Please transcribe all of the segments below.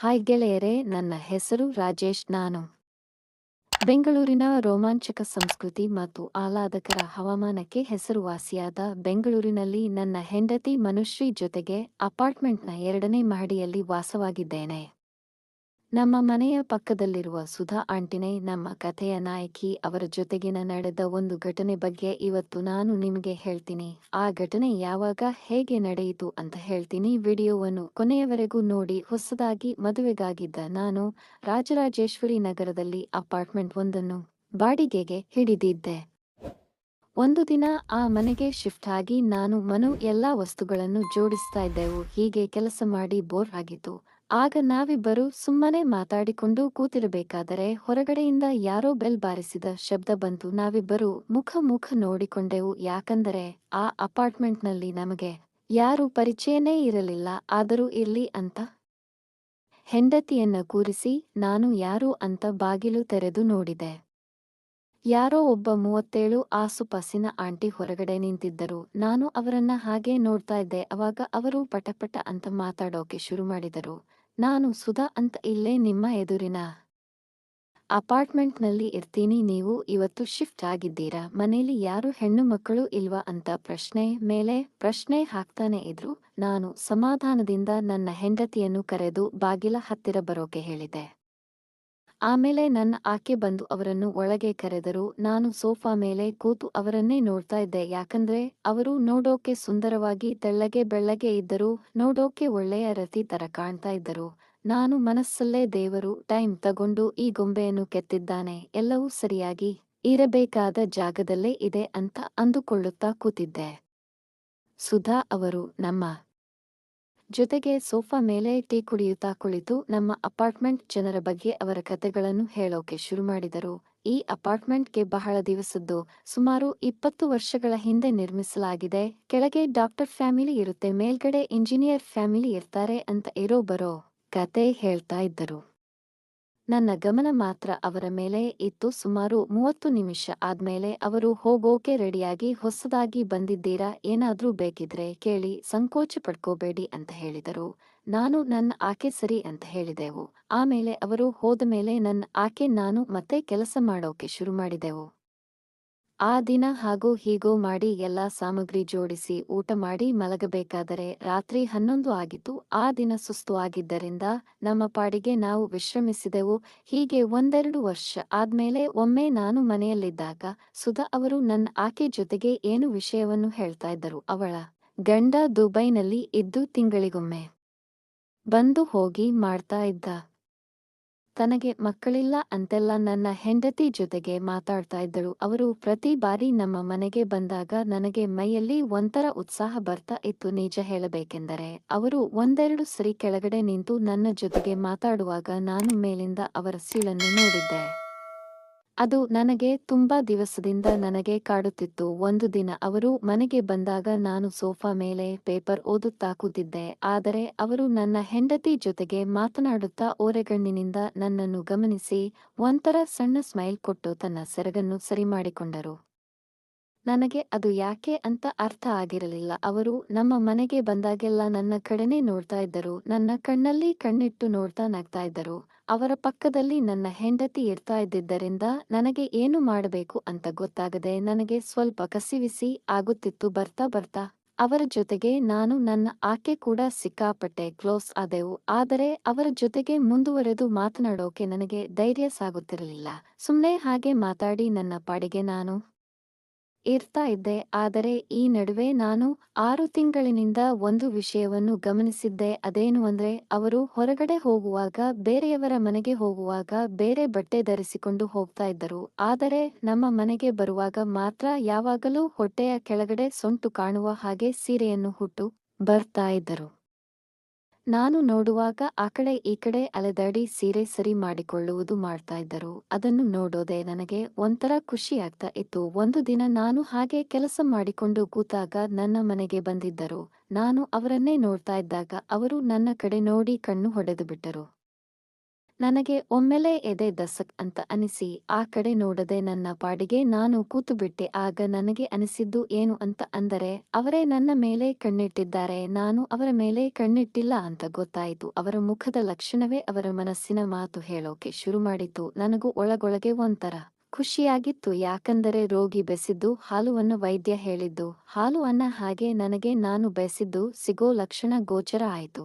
Hi ಗೆಳೆಯರೇ, ನನ್ನ ಹೆಸರು ರಾಜೇಶ್. ನಾನು ಬೆಂಗಳೂರಿನ ರೋಮಾಂಚಕ ಸಂಸ್ಕೃತಿ ಮತ್ತು ಆಹ್ಲಾದಕರ ಹವಾಮಾನಕ್ಕೆ ಹೆಸರುವಾಸಿಯಾದ ಬೆಂಗಳೂರಿನಲ್ಲಿ ನನ್ನ ಹೆಂಡತಿ ಮನುಶ್ರೀ ಜೊತೆಗೆ ಅಪಾರ್ಟ್ಮೆಂಟ್ನ 2ನೇ ಮಹಡಿಯಲ್ಲಿ ವಾಸವಾಗಿದ್ದೇನೆ. ನಮ್ಮ ಮನೆಯ ಪಕ್ಕದಲ್ಲಿರುವ ಸುಧಾ ಆಂಟಿನೇ ನಮ್ಮ ಕಥೆಯ ನಾಯಕಿ. ಅವರ ಜೊತೆಗಿನ ನಡೆದ ಒಂದು ಘಟನೆ ಬಗ್ಗೆ ಇವತ್ತು ನಾನು ನಿಮಗೆ ಹೇಳ್ತೀನಿ. ಆ ಘಟನೆ ಯಾವಾಗ, ಹೇಗೆ ನಡೆಯಿತು ಅಂತ ಹೇಳ್ತೀನಿ. ವಿಡಿಯೋವನ್ನು ಕೊನೆಯವರೆಗೂ ನೋಡಿ. ಹೊಸದಾಗಿ ಮದುವೆಗಾಗಿದ್ದ ನಾನು ರಾಜರಾಜೇಶ್ವರಿ ನಗರದಲ್ಲಿ ಅಪಾರ್ಟ್ಮೆಂಟ್ ಒಂದನ್ನು ಬಾಡಿಗೆಗೆ ಹಿಡಿದಿದ್ದೆ. ಒಂದು ದಿನ ಆ ಮನೆಗೆ ಶಿಫ್ಟ್ ಆಗಿ ನಾನು ಮನು ಎಲ್ಲಾ ವಸ್ತುಗಳನ್ನು ಜೋಡಿಸ್ತಾ ಇದ್ದೆವು. ಹೀಗೆ ಕೆಲಸ ಮಾಡಿ ಬೋರ್ ಆಗಿತ್ತು. ಆಗ ನಾವಿಬ್ಬರು ಸುಮ್ಮನೆ ಮಾತಾಡಿಕೊಂಡು ಕೂತಿರಬೇಕಾದರೆ ಹೊರಗಡೆಯಿಂದ ಯಾರೋ ಬೆಲ್ ಬಾರಿಸಿದ ಶಬ್ದ ಬಂತು. ನಾವಿಬ್ಬರು ಮುಖ ನೋಡಿಕೊಂಡೆವು. ಯಾಕಂದರೆ ಆ ಅಪಾರ್ಟ್ಮೆಂಟ್ನಲ್ಲಿ ನಮಗೆ ಯಾರೂ ಪರಿಚಯನೇ ಇರಲಿಲ್ಲ. ಆದರೂ ಇರ್ಲಿ ಅಂತ ಹೆಂಡತಿಯನ್ನ ಕೂರಿಸಿ ನಾನು ಯಾರು ಅಂತ ಬಾಗಿಲು ತೆರೆದು ನೋಡಿದೆ. ಯಾರೋ ಒಬ್ಬ 37 ಆಸುಪಾಸಿನ ಆಂಟಿ ಹೊರಗಡೆ ನಿಂತಿದ್ದರು. ನಾನು ಅವರನ್ನ ಹಾಗೆ ನೋಡ್ತಾ ಇದ್ದೆ. ಅವಾಗ ಅವರು ಪಟಪಟ ಅಂತ ಮಾತಾಡೋಕೆ ಶುರು ಮಾಡಿದರು. ನಾನು ಸುಧಾ ಅಂತ, ಇಲ್ಲೇ ನಿಮ್ಮ ಎದುರಿನ ಅಪಾರ್ಟ್ಮೆಂಟ್ನಲ್ಲಿ ಇರ್ತೀನಿ. ನೀವು ಇವತ್ತು ಶಿಫ್ಟ್ ಆಗಿದ್ದೀರಾ? ಮನೇಲಿ ಯಾರು ಹೆಣ್ಣು ಮಕ್ಕಳು ಇಲ್ವಾ ಅಂತ ಪ್ರಶ್ನೆ ಮೇಲೆ ಪ್ರಶ್ನೆ ಹಾಕ್ತಾನೆ ಇದ್ರು. ನಾನು ಸಮಾಧಾನದಿಂದ ನನ್ನ ಹೆಂಡತಿಯನ್ನು ಕರೆದು ಬಾಗಿಲ ಹತ್ತಿರ ಬರೋಕೆ ಹೇಳಿದೆ. ಆಮೇಲೆ ಆಕೆ ಬಂದು ಅವರನ್ನು ಒಳಗೆ ಕರೆದರು. ನಾನು ಸೋಫಾ ಮೇಲೆ ಕೂತು ಅವರನ್ನೇ ನೋಡ್ತಾ ಇದ್ದೆ. ಯಾಕಂದ್ರೆ ಅವರು ನೋಡೋಕೆ ಸುಂದರವಾಗಿ ತೆಳ್ಳಗೆ ಬೆಳ್ಳಗೆ ಇದ್ದರು. ನೋಡೋಕೆ ಒಳ್ಳೆಯ ರತಿ ತರ ಕಾಣ್ತಾ ಇದ್ದರು. ನಾನು ಮನಸ್ಸಲ್ಲೇ, ದೇವರು ಟೈಮ್ ತಗೊಂಡು ಈ ಗೊಂಬೆಯನ್ನು ಕೆತ್ತಿದ್ದಾನೆ, ಎಲ್ಲವೂ ಸರಿಯಾಗಿ ಇರಬೇಕಾದ ಜಾಗದಲ್ಲೇ ಇದೆ ಅಂತ ಅಂದುಕೊಳ್ಳುತ್ತಾ ಕೂತಿದ್ದೆ. ಸುಧಾ ಅವರು ನಮ್ಮ ಜೊತೆಗೆ ಸೋಫಾ ಮೇಲೆ ಟೀ ಕುಡಿಯುತ್ತಾ ಕುಳಿತು ನಮ್ಮ ಅಪಾರ್ಟ್ಮೆಂಟ್ ಜನರ ಬಗ್ಗೆ ಅವರ ಕತೆಗಳನ್ನು ಹೇಳೋಕೆ ಶುರು ಮಾಡಿದರು. ಈ ಅಪಾರ್ಟ್ಮೆಂಟ್ಗೆ ಬಹಳ ದಿವಸದ್ದು, ಸುಮಾರು 20 ವರ್ಷಗಳ ಹಿಂದೆ ನಿರ್ಮಿಸಲಾಗಿದೆ. ಕೆಳಗೆ ಡಾಕ್ಟರ್ ಫ್ಯಾಮಿಲಿ ಇರುತ್ತೆ, ಮೇಲ್ಗಡೆ ಇಂಜಿನಿಯರ್ ಫ್ಯಾಮಿಲಿ ಇರ್ತಾರೆ ಅಂತ ಇರೋ ಬರೋ ಕತೆ ಹೇಳ್ತಾ ಇದ್ದರು. ನನ್ನ ಗಮನ ಮಾತ್ರ ಅವರ ಮೇಲೆ ಇತ್ತು. ಸುಮಾರು 30 ನಿಮಿಷ ಆದ್ಮೇಲೆ ಅವರು ಹೋಗೋಕೆ ರೆಡಿಯಾಗಿ, ಹೊಸದಾಗಿ ಬಂದಿದ್ದೀರಾ, ಏನಾದ್ರೂ ಬೇಕಿದ್ರೆ ಕೇಳಿ, ಸಂಕೋಚ ಪಡ್ಕೋಬೇಡಿ ಅಂತ ಹೇಳಿದರು. ನಾನು ಆಕೆ ಸರಿ ಅಂತ ಹೇಳಿದೆವು. ಆಮೇಲೆ ಅವರು ಹೋದಮೇಲೆ ಆಕೆ ನಾನು ಮತ್ತೆ ಕೆಲಸ ಮಾಡೋಕೆ ಶುರು ಮಾಡಿದೆವು. ಆ ದಿನ ಹಾಗೋ ಹೀಗೋ ಮಾಡಿ ಎಲ್ಲಾ ಸಾಮಗ್ರಿ ಜೋಡಿಸಿ ಊಟ ಮಾಡಿ ಮಲಗಬೇಕಾದರೆ ರಾತ್ರಿ 11 ಆಗಿತ್ತು. ಆ ದಿನ ಸುಸ್ತು ಆಗಿದ್ದರಿಂದ ನಮ್ಮ ಪಾಡಿಗೆ ನಾವು ವಿಶ್ರಮಿಸಿದೆವು. ಹೀಗೆ 1-2 ವರ್ಷ ಆದ್ಮೇಲೆ ಒಮ್ಮೆ ನಾನು ಮನೆಯಲ್ಲಿದ್ದಾಗ ಸುಧಾ ಅವರು ಆಕೆ ಜೊತೆಗೆ ಏನು ವಿಷಯವನ್ನು ಹೇಳ್ತಾ ಇದ್ದರು. ಅವಳ ಗಂಡ ದುಬೈನಲ್ಲಿ ಇದ್ದು ತಿಂಗಳಿಗೊಮ್ಮೆ ಬಂದು ಹೋಗಿ ಮಾಡ್ತಾ ಇದ್ದ. ತನಗೆ ಮಕ್ಕಳಿಲ್ಲ ಅಂತೆಲ್ಲ ನನ್ನ ಹೆಂಡತಿ ಜೊತೆಗೆ ಮಾತಾಡ್ತಾ ಇದ್ದಳು. ಅವರು ಪ್ರತಿ ಬಾರಿ ನಮ್ಮ ಮನೆಗೆ ಬಂದಾಗ ನನಗೆ ಮೈಯಲ್ಲಿ ಒಂಥರ ಉತ್ಸಾಹ ಬರ್ತಾ ಇತ್ತು. ನಿಜ ಹೇಳಬೇಕೆಂದರೆ ಅವರು 1-2 ಸರಿ ಕೆಳಗಡೆ ನಿಂತು ನನ್ನ ಜೊತೆಗೆ ಮಾತಾಡುವಾಗ ನಾನು ಮೇಲಿಂದ ಅವರ ಸೀಳನ್ನು ನೋಡಿದ್ದೆ. ಅದು ನನಗೆ ತುಂಬಾ ದಿವಸದಿಂದ ನನಗೆ ಕಾಡುತ್ತಿತ್ತು. ಒಂದು ದಿನ ಅವರು ಮನೆಗೆ ಬಂದಾಗ ನಾನು ಸೋಫಾ ಮೇಲೆ ಪೇಪರ್ ಓದುತ್ತಾ ಕೂತಿದ್ದೆ. ಆದರೆ ಅವರು ನನ್ನ ಹೆಂಡತಿ ಜೊತೆಗೆ ಮಾತನಾಡುತ್ತಾ ಓರೆಗಣ್ಣಿನಿಂದ ನನ್ನನ್ನು ಗಮನಿಸಿ ಒಂಥರ ಸಣ್ಣ ಸ್ಮೈಲ್ ಕೊಟ್ಟು ತನ್ನ ಸೆರಗನ್ನು ಸರಿ ಮಾಡಿಕೊಂಡರು. ನನಗೆ ಅದು ಯಾಕೆ ಅಂತ ಅರ್ಥ ಆಗಿರಲಿಲ್ಲ. ಅವರು ನಮ್ಮ ಮನೆಗೆ ಬಂದಾಗೆಲ್ಲ ನನ್ನ ಕಡೆನೇ ನೋಡ್ತಾ ಇದ್ದರು. ನನ್ನ ಕಣ್ಣಲ್ಲಿ ಕಣ್ಣಿಟ್ಟು ನೋಡ್ತಾ ನಗ್ತಾ ಇದ್ದರು. ಅವರ ಪಕ್ಕದಲ್ಲಿ ನನ್ನ ಹೆಂಡತಿ ಇರ್ತಾ ಇದ್ದಿದ್ದರಿಂದ ನನಗೆ ಏನು ಮಾಡಬೇಕು ಅಂತ ಗೊತ್ತಾಗದೆ ನನಗೆ ಸ್ವಲ್ಪ ಕಸಿವಿಸಿ ಆಗುತ್ತಿತ್ತು. ಬರ್ತಾ ಬರ್ತಾ ಅವರ ಜೊತೆಗೆ ನಾನು ಆಕೆ ಕೂಡ ಸಿಕ್ಕಾಪಟ್ಟೆ ಕ್ಲೋಸ್ ಆದೆವು. ಆದರೆ ಅವರ ಜೊತೆಗೆ ಮುಂದುವರೆದು ಮಾತನಾಡೋಕೆ ನನಗೆ ಧೈರ್ಯ ಸಾಗುತ್ತಿರಲಿಲ್ಲ. ಸುಮ್ನೆ ಹಾಗೆ ಮಾತಾಡಿ ನನ್ನ ಪಾಡಿಗೆ ನಾನು ಇರ್ತಾ ಇದ್ದೆ. ಆದರೆ ಈ ನಡುವೆ ನಾನು 6 ತಿಂಗಳಿನಿಂದ ಒಂದು ವಿಷಯವನ್ನು ಗಮನಿಸಿದ್ದೆ. ಅದೇನು ಅಂದ್ರೆ, ಅವರು ಹೊರಗಡೆ ಹೋಗುವಾಗ, ಬೇರೆಯವರ ಮನೆಗೆ ಹೋಗುವಾಗ ಬೇರೆ ಬಟ್ಟೆ ಧರಿಸಿಕೊಂಡು ಹೋಗ್ತಾ ಇದ್ದರು. ಆದರೆ ನಮ್ಮ ಮನೆಗೆ ಬರುವಾಗ ಮಾತ್ರ ಯಾವಾಗಲೂ ಹೊಟ್ಟೆಯ ಕೆಳಗಡೆ ಸೊಂಟು ಕಾಣುವ ಹಾಗೆ ಸೀರೆಯನ್ನು ಹುಟ್ಟು ಬರ್ತಾ ಇದ್ದರು. ನಾನು ನೋಡುವಾಗ ಆ ಕಡೆ ಈ ಕಡೆ ಅಲೆದಾಡಿ ಸೀರೆ ಸರಿ ಮಾಡಿಕೊಳ್ಳುವುದು ಮಾಡ್ತಾ ಇದ್ದರು. ಅದನ್ನು ನೋಡೋದೆ ನನಗೆ ಒಂಥರ ಖುಷಿ ಆಗ್ತಾ ಇತ್ತು. ಒಂದು ದಿನ ನಾನು ಹಾಗೆ ಕೆಲಸ ಮಾಡಿಕೊಂಡು ಕೂತಾಗ ನನ್ನ ಮನೆಗೆ ಬಂದಿದ್ದರು. ನಾನು ಅವರನ್ನೇ ನೋಡ್ತಾ ಇದ್ದಾಗ ಅವರು ನನ್ನ ಕಡೆ ನೋಡಿ ಕಣ್ಣು ಹೊಡೆದು ಬಿಟ್ಟರು. ನನಗೆ ಒಮ್ಮೆಲೇ ಎದೆ ದಸಕ್ ಅಂತ ಅನಿಸಿ ಆ ಕಡೆ ನೋಡದೆ ನನ್ನ ಪಾಡಿಗೆ ನಾನು ಕೂತುಬಿಟ್ಟೆ. ಆಗ ನನಗೆ ಅನಿಸಿದ್ದು ಏನು ಅಂತ ಅಂದರೆ ಅವರೇ ನನ್ನ ಮೇಲೆ ಕಣ್ಣಿಟ್ಟಿದ್ದಾರೆ, ನಾನು ಅವರ ಮೇಲೆ ಕಣ್ಣಿಟ್ಟಿಲ್ಲ ಅಂತ ಗೊತ್ತಾಯಿತು. ಅವರ ಮುಖದ ಲಕ್ಷಣವೇ ಅವರ ಮನಸ್ಸಿನ ಮಾತು ಹೇಳೋಕೆ ಶುರುಮಾಡಿತು. ನನಗೂ ಒಳಗೊಳಗೆ ಒಂಥರ ಖುಷಿಯಾಗಿತ್ತು. ಯಾಕಂದರೆ ರೋಗಿ ಬೆಸಿದ್ದು ಹಾಲುವನ್ನು ವೈದ್ಯ ಹೇಳಿದ್ದು ಹಾಲು ಅನ್ನ ಹಾಗೆ ನನಗೆ ನಾನು ಬೆಸಿದ್ದು ಸಿಗೋ ಲಕ್ಷಣ ಗೋಚರ ಆಯಿತು.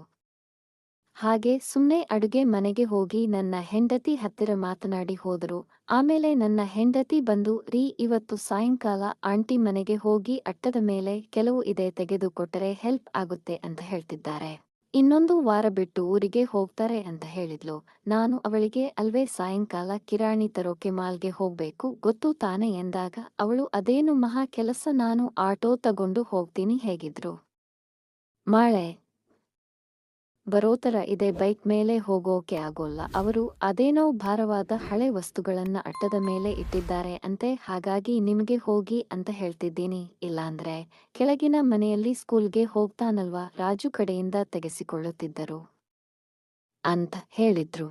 ಹಾಗೆ ಸುಮ್ನೆ ಅಡುಗೆ ಮನೆಗೆ ಹೋಗಿ ನನ್ನ ಹೆಂಡತಿ ಹತ್ತಿರ ಮಾತನಾಡಿ ಹೋದರು. ಆಮೇಲೆ ನನ್ನ ಹೆಂಡತಿ ಬಂದು ರೀ ಇವತ್ತು ಸಾಯಂಕಾಲ ಆಂಟಿ ಮನೆಗೆ ಹೋಗಿ ಅಟ್ಟದ ಮೇಲೆ ಕೆಲವು ಇದೆ ತೆಗೆದುಕೊಟ್ಟರೆ ಹೆಲ್ಪ್ ಆಗುತ್ತೆ ಅಂತ ಹೇಳ್ತಿದ್ದಾರೆ. ಇನ್ನೊಂದು ವಾರ ಬಿಟ್ಟು ಊರಿಗೆ ಹೋಗ್ತಾರೆ ಅಂತ ಹೇಳಿದ್ಲು. ನಾನು ಅವಳಿಗೆ ಅಲ್ವೇ ಸಾಯಂಕಾಲ ಕಿರಾಣಿ ತರೋಕೆ ಮಾಲ್ಗೆ ಹೋಗ್ಬೇಕು ಗೊತ್ತು ತಾನೆ ಎಂದಾಗ ಅವಳು ಅದೇನು ಮಹಾ ಕೆಲಸ, ನಾನು ಆಟೋ ತಗೊಂಡು ಹೋಗ್ತೀನಿ, ಹೇಗಿದ್ರು ಮಾಳೆ ಬರೋತರ ಇದೆ, ಬೈಕ್ ಮೇಲೆ ಹೋಗೋಕೆ ಆಗೋಲ್ಲ. ಅವರು ಅದೇನೋ ಭಾರವಾದ ಹಳೆ ವಸ್ತುಗಳನ್ನ ಅಟ್ಟದ ಮೇಲೆ ಇಟ್ಟಿದ್ದಾರೆ ಅಂತೆ, ಹಾಗಾಗಿ ನಿಮ್ಗೆ ಹೋಗಿ ಅಂತ ಹೇಳ್ತಿದ್ದೀನಿ, ಇಲ್ಲಾಂದ್ರೆ ಕೆಳಗಿನ ಮನೆಯಲ್ಲಿ ಸ್ಕೂಲ್ಗೆ ಹೋಗ್ತಾನಲ್ವಾ ರಾಜು ಕಡೆಯಿಂದ ತೆಗೆಸಿಕೊಳ್ಳುತ್ತಿದ್ದರು ಅಂತ ಹೇಳಿದ್ರು.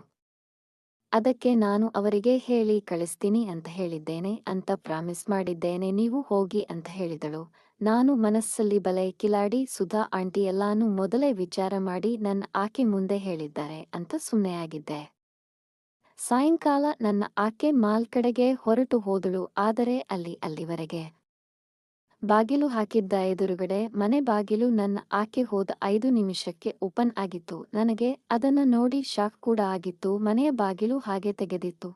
ಅದಕ್ಕೆ ನಾನು ಅವರಿಗೆ ಹೇಳಿ ಕಳಿಸ್ತೀನಿ ಅಂತ ಹೇಳಿದ್ದೇನೆ ಅಂತ ಪ್ರಾಮಿಸ್ ಮಾಡಿದ್ದೇನೆ, ನೀವು ಹೋಗಿ ಅಂತ ಹೇಳಿದಳು. ನಾನು ಮನಸ್ಸಲ್ಲಿ ಬಲೆ ಕಿಲಾಡಿ ಸುಧಾ ಆಂಟಿ ಎಲ್ಲಾನು ಮೊದಲೇ ವಿಚಾರ ಮಾಡಿ ನನ್ನ ಆಕೆ ಮುಂದೆ ಹೇಳಿದ್ದಾರೆ ಅಂತ ಸುಮ್ಮನೆಯಾಗಿದ್ದೆ. ಸಾಯಂಕಾಲ ನನ್ನ ಆಕೆ ಮಾಲ್ ಕಡೆಗೆ ಹೊರಟು ಹೋದಳು. ಆದರೆ ಅಲ್ಲಿವರೆಗೆ ಬಾಗಿಲು ಹಾಕಿದ್ದ ಎದುರುಗಡೆ ಮನೆ ಬಾಗಿಲು ನನ್ನ ಆಕೆ ಹೋದ 5 ನಿಮಿಷಕ್ಕೆ ಓಪನ್ ಆಗಿತ್ತು. ನನಗೆ ಅದನ್ನ ನೋಡಿ ಶಾಕ್ ಕೂಡ ಆಗಿತ್ತು. ಮನೆಯ ಬಾಗಿಲು ಹಾಗೆ ತೆಗೆದಿತ್ತು.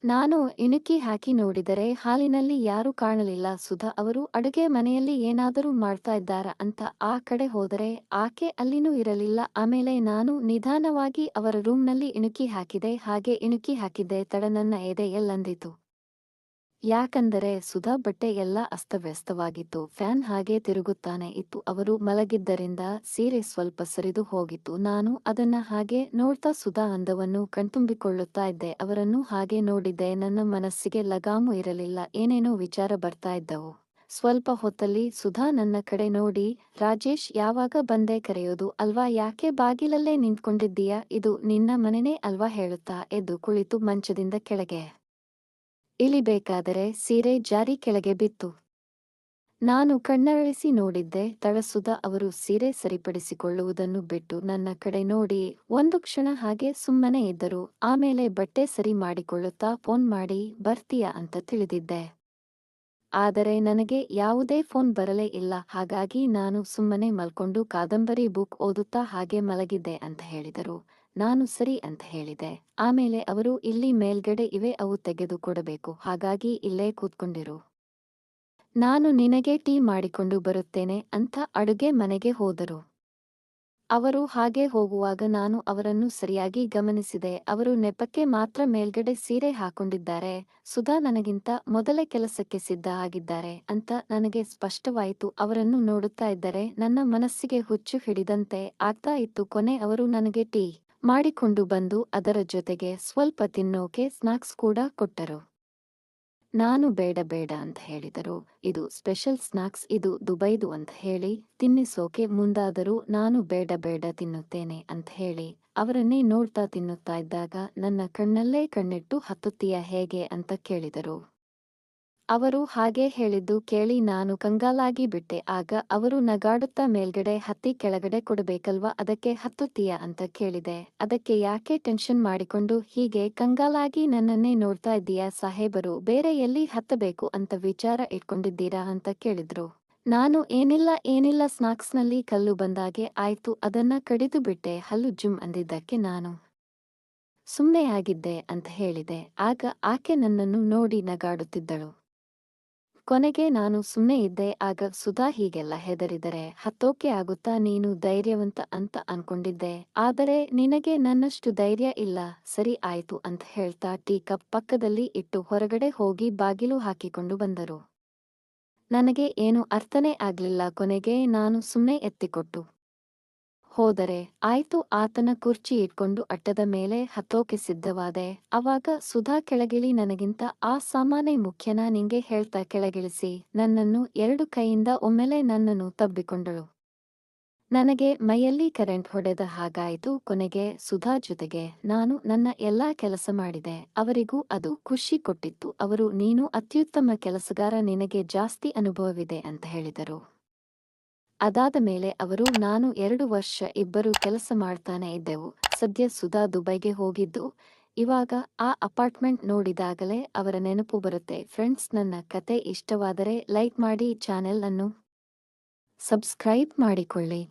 ನಾನು ಇಣುಕಿ ಹಾಕಿ ನೋಡಿದರೆ ಹಾಲಿನಲ್ಲಿ ಯಾರೂ ಕಾಣಲಿಲ್ಲ. ಸುಧಾ ಅವರು ಅಡುಗೆ ಮನೆಯಲ್ಲಿ ಏನಾದರೂ ಮಾಡ್ತಾ ಇದ್ದಾರಾ ಅಂತ ಆ ಕಡೆ ಹೋದರೆ ಆಕೆ ಅಲ್ಲಿನೂ ಇರಲಿಲ್ಲ. ಆಮೇಲೆ ನಾನು ನಿಧಾನವಾಗಿ ಅವರ ರೂಮ್ನಲ್ಲಿ ಇಣುಕಿ ಹಾಕಿದೆ. ಹಾಗೆ ಇಣುಕಿ ಹಾಕಿದ್ದೆ ತಡ ನನ್ನ ಎದೆಯಲ್ಲಂದಿತು. ಯಾಕಂದರೆ ಸುಧಾ ಬಟ್ಟೆ ಎಲ್ಲ ಅಸ್ತವ್ಯಸ್ತವಾಗಿತ್ತು. ಫ್ಯಾನ್ ಹಾಗೆ ತಿರುಗುತ್ತಾನೆ ಇತ್ತು. ಅವರು ಮಲಗಿದ್ದರಿಂದ ಸೀರೆ ಸ್ವಲ್ಪ ಸರಿದು ಹೋಗಿತ್ತು. ನಾನು ಅದನ್ನ ಹಾಗೆ ನೋಡ್ತಾ ಸುಧಾ ಅಂದವನ್ನು ಕಣ್ತುಂಬಿಕೊಳ್ಳುತ್ತಾ ಇದ್ದೆ. ಅವರನ್ನು ಹಾಗೆ ನೋಡಿದ್ದೆ. ನನ್ನ ಮನಸ್ಸಿಗೆ ಲಗಾಮು ಇರಲಿಲ್ಲ. ಏನೇನೋ ವಿಚಾರ ಬರ್ತಾ ಇದ್ದವು. ಸ್ವಲ್ಪ ಹೊತ್ತಲ್ಲಿ ಸುಧಾ ನನ್ನ ಕಡೆ ನೋಡಿ, ರಾಜೇಶ್ ಯಾವಾಗ ಬಂದೆ ಕರೆಯೋದು ಅಲ್ವಾ, ಯಾಕೆ ಬಾಗಿಲಲ್ಲೇ ನಿಂತ್ಕೊಂಡಿದ್ದೀಯಾ, ಇದು ನಿನ್ನ ಮನೆನೇ ಅಲ್ವಾ ಹೇಳುತ್ತಾ ಎದ್ದು ಕುಳಿತು ಮಂಚದಿಂದ ಕೆಳಗೆ ಇಳಿಬೇಕಾದರೆ ಸೀರೆ ಜಾರಿ ಕೆಳಗೆ ಬಿತ್ತು. ನಾನು ಕಣ್ಣರಳಿಸಿ ನೋಡಿದ್ದೆ. ಸುಧಾ ಅವರು ಸೀರೆ ಸರಿಪಡಿಸಿಕೊಳ್ಳುವುದನ್ನು ಬಿಟ್ಟು ನನ್ನ ಕಡೆ ನೋಡಿ ಒಂದು ಕ್ಷಣ ಹಾಗೆ ಸುಮ್ಮನೆ ಇದ್ದರು. ಆಮೇಲೆ ಬಟ್ಟೆ ಸರಿ ಮಾಡಿಕೊಳ್ಳುತ್ತಾ ಫೋನ್ ಮಾಡಿ ಬರ್ತೀಯಾ ಅಂತ ತಿಳಿದಿದ್ದೆ. ಆದರೆ ನನಗೆ ಯಾವುದೇ ಫೋನ್ ಬರಲೇ ಇಲ್ಲ. ಹಾಗಾಗಿ ನಾನು ಸುಮ್ಮನೆ ಮಲ್ಕೊಂಡು ಕಾದಂಬರಿ ಬುಕ್ ಓದುತ್ತಾ ಹಾಗೆ ಮಲಗಿದ್ದೆ ಅಂತ ಹೇಳಿದರು. ನಾನು ಸರಿ ಅಂತ ಹೇಳಿದೆ. ಆಮೇಲೆ ಅವರು ಇಲ್ಲಿ ಮೇಲ್ಗಡೆ ಇವೆ, ಅವು ತೆಗೆದು ಕೊಡಬೇಕು, ಹಾಗಾಗಿ ಇಲ್ಲೇ ಕೂತ್ಕೊಂಡಿರು, ನಾನು ನಿನಗೆ ಟೀ ಮಾಡಿಕೊಂಡು ಬರುತ್ತೇನೆ ಅಂತ ಅಡುಗೆ ಮನೆಗೆ ಹೋದರು. ಅವರು ಹಾಗೆ ಹೋಗುವಾಗ ನಾನು ಅವರನ್ನು ಸರಿಯಾಗಿ ಗಮನಿಸಿದೆ. ಅವರು ನೆಪಕ್ಕೆ ಮಾತ್ರ ಮೇಲ್ಗಡೆ ಸೀರೆ ಹಾಕೊಂಡಿದ್ದಾರೆ. ಸುಧಾ ನನಗಿಂತ ಮೊದಲೇ ಕೆಲಸಕ್ಕೆ ಸಿದ್ಧ ಆಗಿದ್ದಾರೆ ಅಂತ ನನಗೆ ಸ್ಪಷ್ಟವಾಯಿತು. ಅವರನ್ನು ನೋಡುತ್ತಾ ಇದ್ದರೆ ನನ್ನ ಮನಸ್ಸಿಗೆ ಹುಚ್ಚು ಹಿಡಿದಂತೆ ಆಗ್ತಾ ಇತ್ತು. ಕೊನೆ ಅವರು ನನಗೆ ಟೀ ಮಾಡಿಕೊಂಡು ಬಂದು ಅದರ ಜೊತೆಗೆ ಸ್ವಲ್ಪ ತಿನ್ನೋಕೆ ಸ್ನಾಕ್ಸ್ ಕೂಡ ಕೊಟ್ಟರು. ನಾನು ಬೇಡ ಬೇಡ ಅಂತ ಹೇಳಿದರು. ಇದು ಸ್ಪೆಷಲ್ ಸ್ನಾಕ್ಸ್, ಇದು ದುಬೈದು ಅಂತ ಹೇಳಿ ತಿನ್ನಿಸೋಕೆ ಮುಂದಾದರೂ ನಾನು ಬೇಡ ಬೇಡ ತಿನ್ನುತ್ತೇನೆ ಅಂತ ಹೇಳಿ ಅವರನ್ನೇ ನೋಡ್ತಾ ತಿನ್ನುತ್ತಾ ಇದ್ದಾಗ ನನ್ನ ಕಣ್ಣಲ್ಲೇ ಕಣ್ಣಿಟ್ಟು ಹತ್ತುತ್ತೀಯ ಹೇಗೆ ಅಂತ ಕೇಳಿದರು. ಅವರು ಹಾಗೆ ಹೇಳಿದ್ದು ಕೇಳಿ ನಾನು ಕಂಗಾಲಾಗಿ ಬಿಟ್ಟೆ. ಆಗ ಅವರು ನಗಾಡುತ್ತಾ ಮೇಲ್ಗಡೆ ಹತ್ತಿ ಕೆಳಗಡೆ ಕೊಡಬೇಕಲ್ವಾ, ಅದಕ್ಕೆ ಹತ್ತುತ್ತೀಯಾ ಅಂತ ಕೇಳಿದೆ. ಅದಕ್ಕೆ ಯಾಕೆ ಟೆನ್ಷನ್ ಮಾಡಿಕೊಂಡು ಹೀಗೆ ಕಂಗಾಲಾಗಿ ನನ್ನನ್ನೇ ನೋಡ್ತಾ ಇದ್ದೀಯಾ, ಸಾಹೇಬರು ಬೇರೆ ಎಲ್ಲಿ ಹತ್ತಬೇಕು ಅಂತ ವಿಚಾರ ಇಟ್ಕೊಂಡಿದ್ದೀರಾ ಅಂತ ಕೇಳಿದ್ರು. ನಾನು ಏನಿಲ್ಲ ಸ್ನಾಕ್ಸ್ನಲ್ಲಿ ಕಲ್ಲು ಬಂದಾಗೆ ಆಯ್ತು, ಅದನ್ನ ಕಡಿದು ಬಿಟ್ಟೆ, ಹಲ್ಲು ಜುಮ್ ಅಂದಿದ್ದಕ್ಕೆ ನಾನು ಸುಮ್ನೆ ಆಗಿದ್ದೆ ಅಂತ ಹೇಳಿದೆ. ಆಗ ಆಕೆ ನನ್ನನ್ನು ನೋಡಿ ನಗಾಡುತ್ತಿದ್ದಳು. ಕೊನೆಗೆ ನಾನು ಸುಮ್ನೆ ಇದ್ದೆ. ಆಗ ಸುಧಾ ಹೀಗೆಲ್ಲ ಹೆದರಿದರೆ ಹತ್ತೋಕೆ ಆಗುತ್ತಾ, ನೀನು ಧೈರ್ಯವಂತ ಅಂತ ಅನ್ಕೊಂಡಿದ್ದೆ, ಆದರೆ ನಿನಗೆ ನನ್ನಷ್ಟು ಧೈರ್ಯ ಇಲ್ಲ, ಸರಿ ಆಯ್ತು ಅಂತ ಹೇಳ್ತಾ ಟೀ ಕಪ್ ಪಕ್ಕದಲ್ಲಿ ಇಟ್ಟು ಹೊರಗಡೆ ಹೋಗಿ ಬಾಗಿಲು ಹಾಕಿಕೊಂಡು ಬಂದರು. ನನಗೆ ಏನು ಅರ್ಥನೇ ಆಗ್ಲಿಲ್ಲ. ಕೊನೆಗೆ ನಾನು ಸುಮ್ನೆ ಎತ್ತಿಕೊಟ್ಟು ಹೋದರೆ ಆಯ್ತು. ಆತನ ಕುರ್ಚಿ ಇಟ್ಕೊಂಡು ಅಟ್ಟದ ಮೇಲೆ ಹತ್ತೋಕೆ ಸಿದ್ಧವಾದೆ. ಅವಾಗ ಸುಧಾ ಕೆಳಗಿಳಿ, ನನಗಿಂತ ಆ ಸಾಮಾನೇ ಮುಖ್ಯನಾ ನಿಂಗೆ ಹೇಳ್ತಾ ಕೆಳಗಿಳಿಸಿ ನನ್ನನ್ನು 2 ಕೈಯಿಂದ ಒಮ್ಮೆಲೆ ನನ್ನನ್ನು ತಬ್ಬಿಕೊಂಡಳು. ನನಗೆ ಮೈಯಲ್ಲಿ ಕರೆಂಟ್ ಹೊಡೆದ ಹಾಗಾಯಿತು. ಕೊನೆಗೆ ಸುಧಾ ಜೊತೆಗೆ ನಾನು ನನ್ನ ಎಲ್ಲಾ ಕೆಲಸ ಮಾಡಿದೆ. ಅವರಿಗೂ ಅದು ಖುಷಿ ಕೊಟ್ಟಿತ್ತು. ಅವರು ನೀನು ಅತ್ಯುತ್ತಮ ಕೆಲಸಗಾರ, ನಿನಗೆ ಜಾಸ್ತಿ ಅನುಭವವಿದೆ ಅಂತ ಹೇಳಿದರು. ಅದಾದ ಮೇಲೆ ಅವರು ನಾನು 2 ವರ್ಷ ಇಬ್ಬರು ಕೆಲಸ ಮಾಡ್ತಾನೆ ಇದ್ದೆವು. ಸದ್ಯ ಸುಧಾ ದುಬೈಗೆ ಹೋಗಿದ್ದು. ಇವಾಗ ಆ ಅಪಾರ್ಟ್ಮೆಂಟ್ ನೋಡಿದಾಗಲೇ ಅವರ ನೆನಪು ಬರುತ್ತೆ. ಫ್ರೆಂಡ್ಸ್, ನನ್ನ ಕತೆ ಇಷ್ಟವಾದರೆ ಲೈಕ್ ಮಾಡಿ, ಚಾನೆಲ್ ಅನ್ನು ಸಬ್ಸ್ಕ್ರೈಬ್ ಮಾಡಿಕೊಳ್ಳಿ.